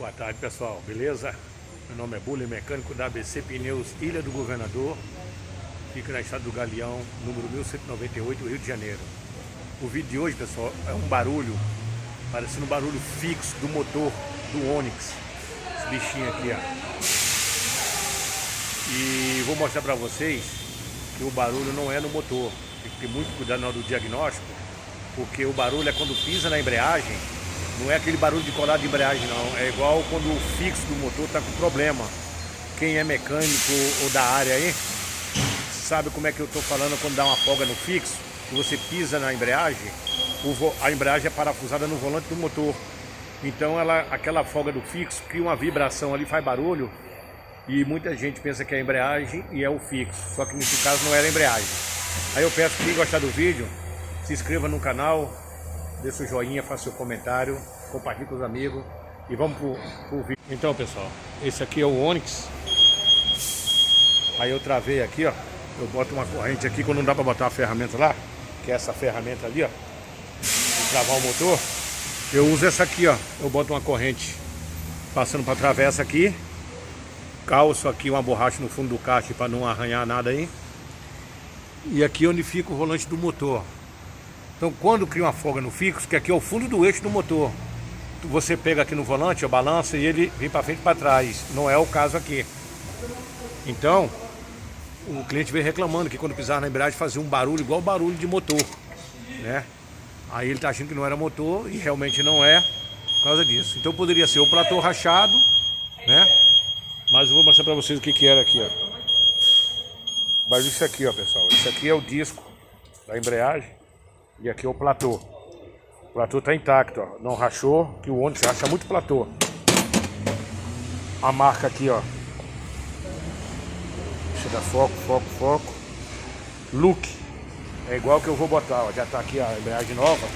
Boa tarde, pessoal, beleza? Meu nome é Bully, mecânico da ABC Pneus Ilha do Governador. Fica na estrada do Galeão, número 1198, Rio de Janeiro. O vídeo de hoje, pessoal, é um barulho, parecendo um barulho fixo do motor do Onix. Esse bichinho aqui, ó. E vou mostrar pra vocês que o barulho não é no motor. Tem que ter muito cuidado na hora do diagnóstico, porque o barulho é quando pisa na embreagem. Não é aquele barulho de colado de embreagem, não. É igual quando o fixo do motor está com problema. Quem é mecânico ou da área aí, sabe como é que eu estou falando quando dá uma folga no fixo, que você pisa na embreagem, a embreagem é parafusada no volante do motor. Então aquela folga do fixo cria uma vibração ali, faz barulho, e muita gente pensa que é a embreagem e é o fixo. Só que nesse caso não era a embreagem. Aí eu peço que quem gostar do vídeo, se inscreva no canal, dê seu joinha, faça seu comentário, compartilhe com os amigos e vamos pro vídeo. Então, pessoal, esse aqui é o Onix. Aí eu travei aqui, ó. Eu boto uma corrente aqui quando não dá pra botar a ferramenta lá, que é essa ferramenta ali, ó, de travar o motor. Eu uso essa aqui, ó. Eu boto uma corrente passando pra travessa aqui, calço aqui uma borracha no fundo do caixa para não arranhar nada aí. E aqui onde fica o volante do motor. Então quando cria uma folga no fixo, que aqui é o fundo do eixo do motor, você pega aqui no volante, balança e ele vem para frente e para trás. Não é o caso aqui. Então o cliente veio reclamando que quando pisar na embreagem fazia um barulho igual barulho de motor, né? Aí ele tá achando que não era motor e realmente não é por causa disso. Então poderia ser o platô rachado, né? Mas eu vou mostrar para vocês o que era aqui, ó. Mas isso aqui, ó, pessoal, isso aqui é o disco da embreagem. E aqui é o platô. O platô tá intacto, ó. Não rachou, que o Onix racha muito platô. A marca aqui, ó. Deixa eu dar foco. Look. É igual que eu vou botar, ó. Já tá aqui a embreagem nova,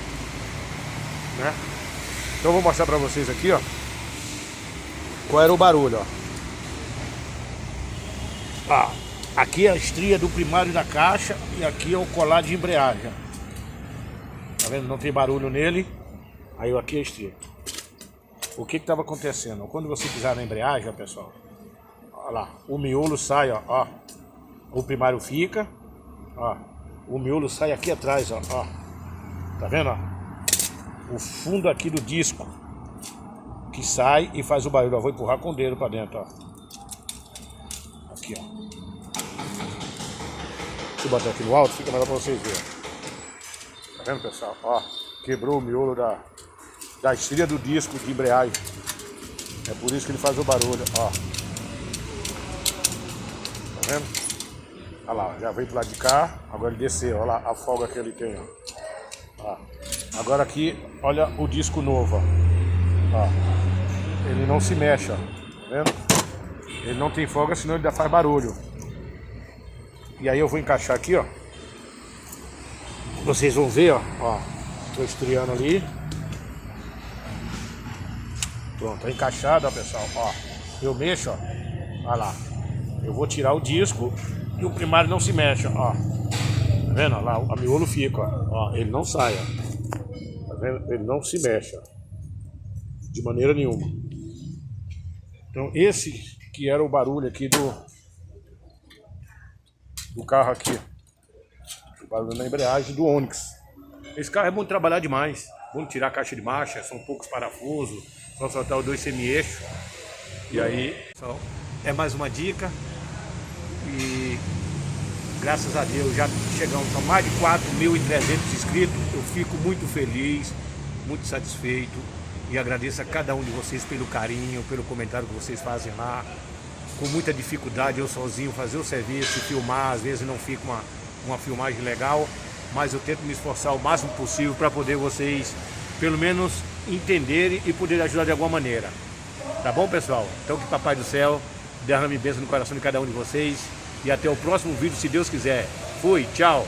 né? Então eu vou mostrar pra vocês aqui, ó, qual era o barulho, ó. Ah, aqui é a estria do primário da caixa e aqui é o colar de embreagem, ó. Tá vendo? Não tem barulho nele. Aí aqui é estria. O que estava acontecendo? Quando você pisar na embreagem, ó, pessoal, olha lá, o miolo sai, ó. O primário fica, ó. O miolo sai aqui atrás, ó. Tá vendo, ó? O fundo aqui do disco que sai e faz o barulho. Eu vou empurrar com o dedo para dentro, ó. Aqui, ó. Deixa eu botar aqui no alto, fica melhor para vocês verem. Tá vendo, pessoal? Ó, quebrou o miolo da estria do disco de embreagem. É por isso que ele faz o barulho, ó. Tá vendo? Olha lá, já veio pro lado de cá, agora ele desceu, olha lá a folga que ele tem, ó. Agora aqui, olha o disco novo, ó. Ele não se mexe, ó. Tá vendo? Ele não tem folga, senão ele ainda faz barulho. E aí eu vou encaixar aqui, ó. Vocês vão ver, ó, tô estriando ali. Pronto, tá encaixado, ó, pessoal, ó. Eu mexo, ó, olha lá. Eu vou tirar o disco e o primário não se mexe, ó. Tá vendo? Ó, lá, o miolo fica, ó. Ele não sai, ó. Tá vendo? Ele não se mexe, ó. De maneira nenhuma. Então esse que era o barulho aqui do carro aqui. Barulho na embreagem do Onix. Esse carro é bom de trabalhar demais. Vamos tirar a caixa de marcha, são poucos parafusos, só soltar os dois semi-eixos. E aí, é mais uma dica. E graças a Deus já chegamos a mais de 4.300 inscritos. Eu fico muito feliz, muito satisfeito. E agradeço a cada um de vocês pelo carinho, pelo comentário que vocês fazem lá. Com muita dificuldade eu sozinho fazer o serviço, filmar, às vezes não fica uma filmagem legal, mas eu tento me esforçar o máximo possível para poder vocês, pelo menos, entenderem e poder ajudar de alguma maneira. Tá bom, pessoal? Então que Papai do Céu derrame bênção no coração de cada um de vocês e até o próximo vídeo, se Deus quiser. Fui, tchau!